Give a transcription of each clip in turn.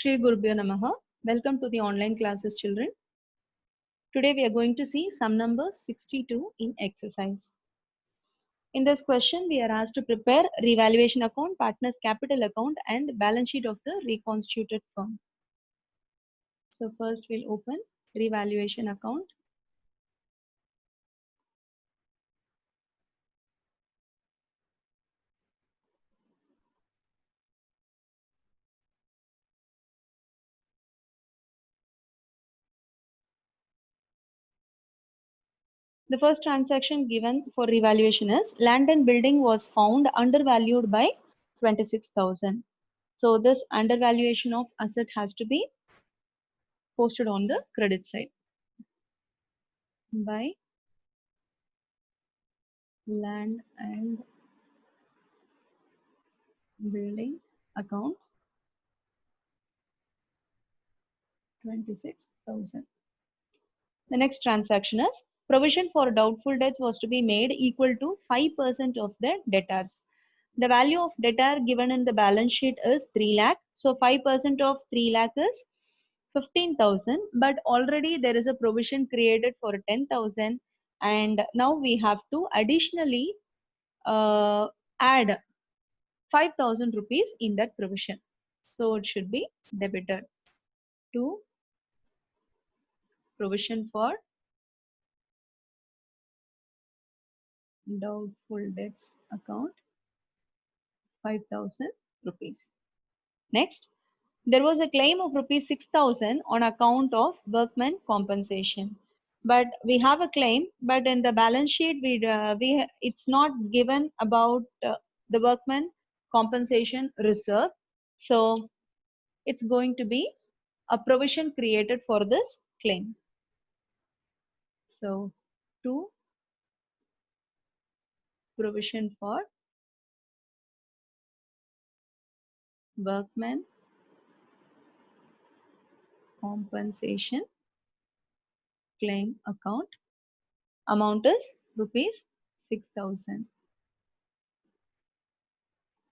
Shri Gurubhyo Namaha. Welcome to the online classes, children. Today we are going to see sum number 62 in exercise. In this question, we are asked to prepare revaluation account, partners capital account and balance sheet of the reconstituted firm. So first we'll open revaluation account. The first transaction given for revaluation is land and building was found undervalued by 26,000. So this undervaluation of asset has to be posted on the credit side by land and building account 26,000. The next transaction is provision for doubtful debts was to be made equal to 5% of the debtors. The value of debtor given in the balance sheet is 3 lakh. So 5% of 3 lakh is 15,000, but already there is a provision created for 10,000 and now we have to additionally add 5,000 rupees in that provision. So it should be debited to provision for doubtful debts account 5,000 rupees. Next, there was a claim of rupees 6,000 on account of workman compensation. But we have a claim, but in the balance sheet, it's not given about the workman compensation reserve. So it's going to be a provision created for this claim. So, to provision for workman compensation claim account. Amount is rupees 6,000.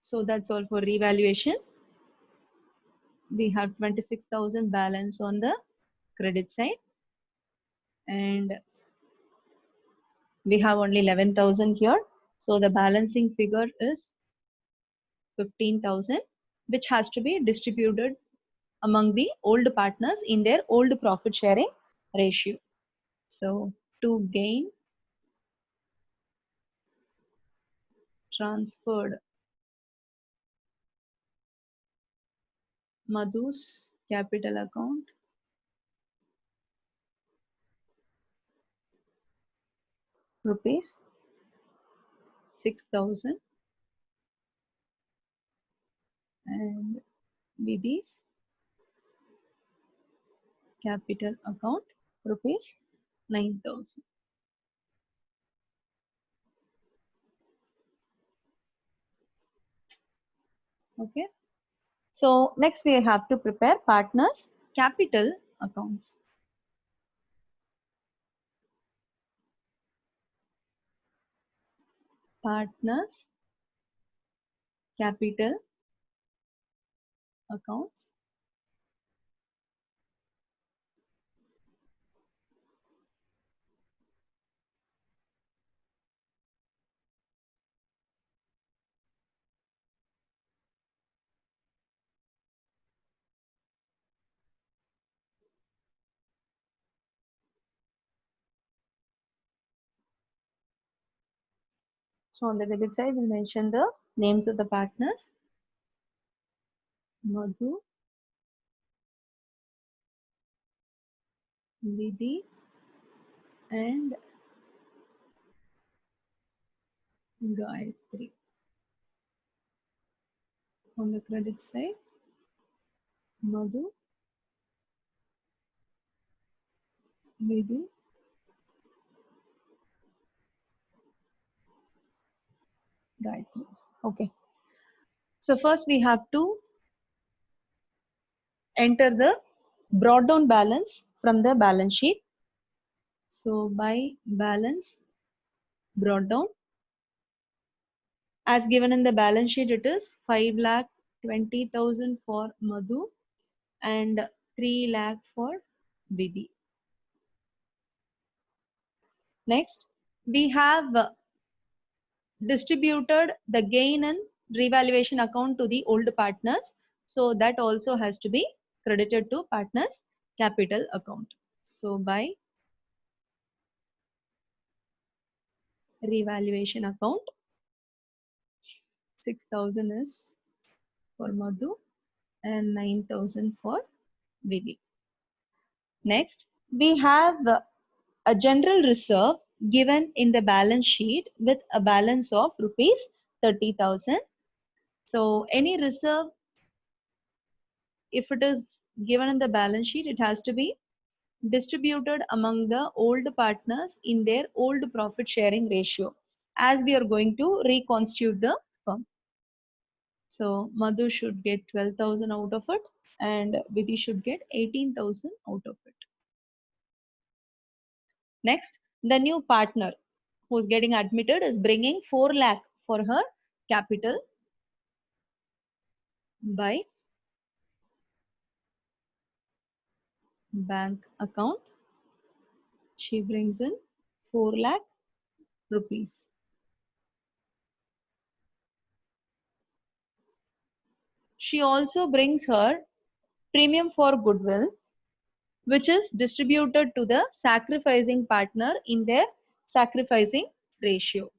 So that's all for revaluation. We have 26,000 balance on the credit side and we have only 11,000 here. So the balancing figure is 15,000, which has to be distributed among the old partners in their old profit sharing ratio. So to gain transferred Madhu's capital account rupees 6,000 and Vidhi's capital account rupees 9,000. Okay. So next we have to prepare partners capital accounts. Partners capital accounts. So on the debit side, we mention the names of the partners. Madhu, Vidhi, and Gayatri. On the credit side, Madhu, Vidhi, Gayatri. Okay. So first we have to enter the brought down balance from the balance sheet. So by balance brought down, as given in the balance sheet, it is 5,20,000 for Madhu and 3 lakh for Vidhi. Next, we have distributed the gain and revaluation account to the old partners. So that also has to be credited to partners capital account. So by revaluation account, 6,000 is for Madhu and 9,000 for Vidhi. Next, we have a general reserve given in the balance sheet with a balance of rupees 30,000. So any reserve, if it is given in the balance sheet, it has to be distributed among the old partners in their old profit sharing ratio as we are going to reconstitute the firm. So Madhu should get 12,000 out of it and Vidhi should get 18,000 out of it. Next, the new partner who's getting admitted is bringing 4 lakh for her capital by bank account. She brings in 4 lakh rupees. She also brings her premium for goodwill, which is distributed to the sacrificing partner in their sacrificing ratio.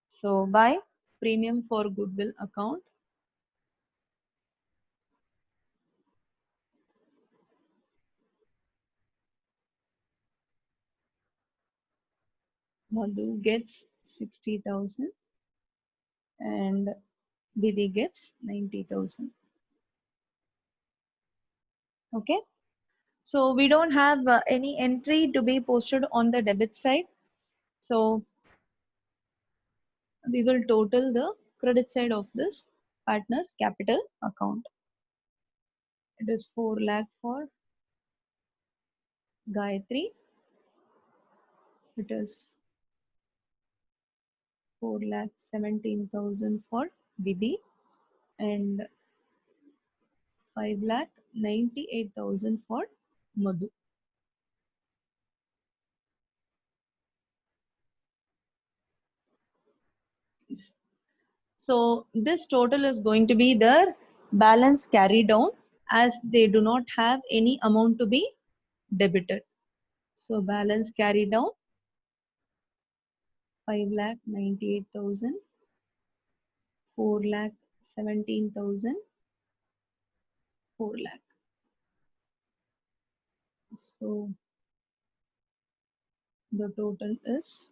So by premium for goodwill account, Madhu gets 60,000 and Vidhi gets 90,000. Okay. So we don't have any entry to be posted on the debit side. So we will total the credit side of this partner's capital account. It is 4 lakh for Gayatri. It is 4 lakh 17,000 for Vidhi and 5 lakh 98,000 for Madhu. So this total is going to be the balance carry down as they do not have any amount to be debited. So balance carry down 5 lakh 98,000, 4 lakh 17,000, 4 lakh. So the total is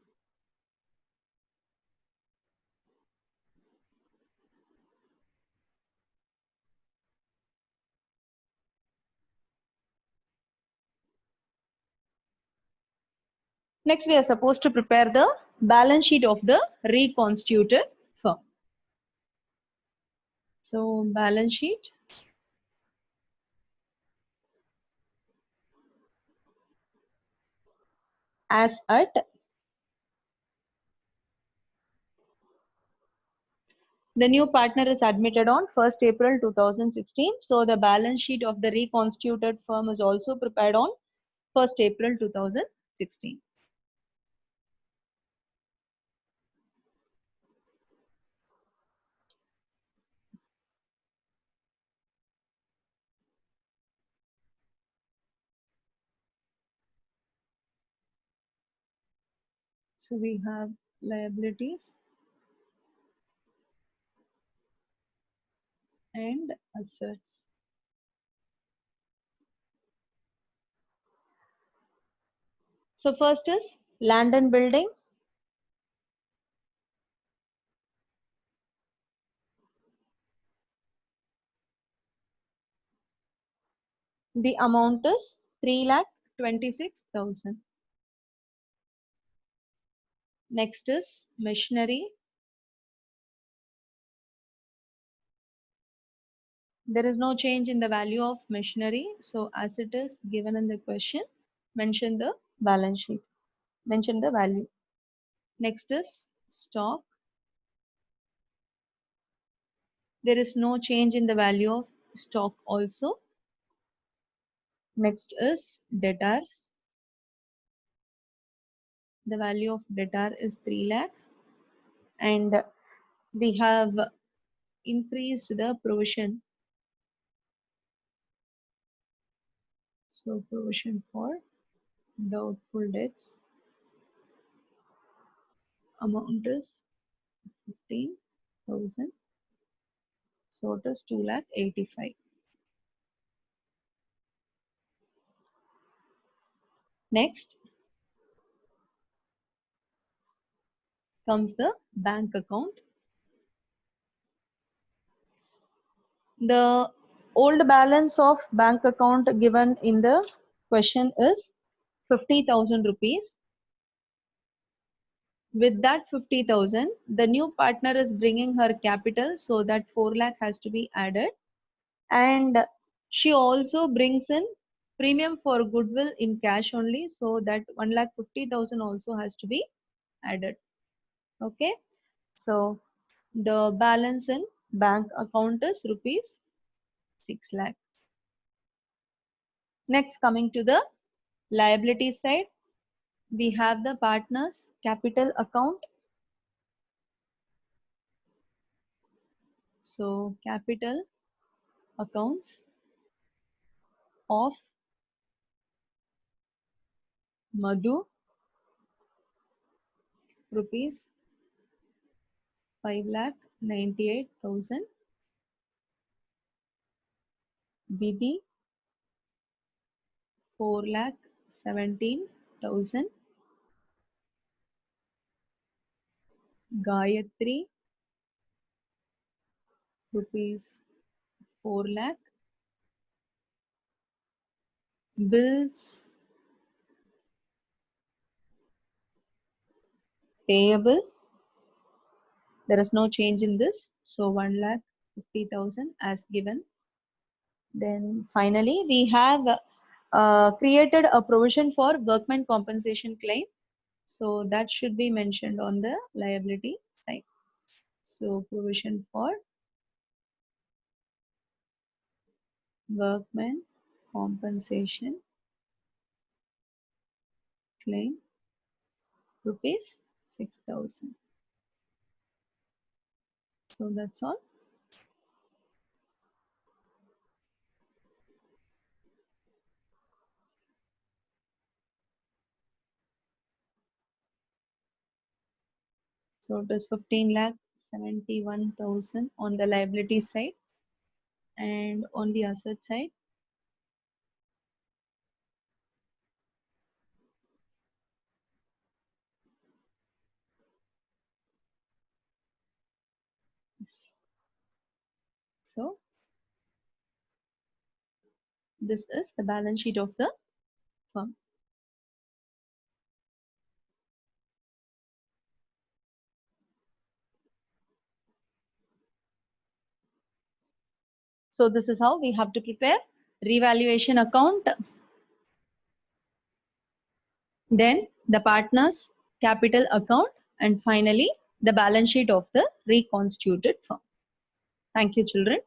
next we are supposed to prepare the balance sheet of the reconstituted firm. So balance sheet as at the new partner is admitted on 1st April 2016. So the balance sheet of the reconstituted firm is also prepared on 1st April 2016. So we have liabilities and assets. So first is land and building. The amount is 3,26,000. Next is machinery. There is no change in the value of machinery. So as it is given in the question, mention the balance sheet, mention the value. Next is stock. There is no change in the value of stock also. Next is debtors. The value of debtor is 3 lakh, and we have increased the provision. So provision for doubtful debts amount is 15,000. So it is 2,85,000. Next comes the bank account. The old balance of bank account given in the question is 50,000 rupees. With that 50,000, the new partner is bringing her capital, so that 4 lakh has to be added. And she also brings in premium for goodwill in cash only, so that 1,50,000 also has to be added. Okay, so the balance in bank account is rupees 6 lakh. Next, coming to the liability side, we have the partner's capital account. So capital accounts of Madhu, rupees 5,98,000. Vidhi, 4,17,000. Gayatri, rupees 4 lakh. Bills payable, there is no change in this, so 1,50,000 as given. Then finally we have created a provision for workman compensation claim, so that should be mentioned on the liability side. So provision for workman compensation claim, rupees 6,000. So that's all. So it is 15,71,000 on the liability side, and on the asset side so this is the balance sheet of the firm. So this is how we have to prepare revaluation account, then the partner's capital account, and finally the balance sheet of the reconstituted firm. Thank you, children.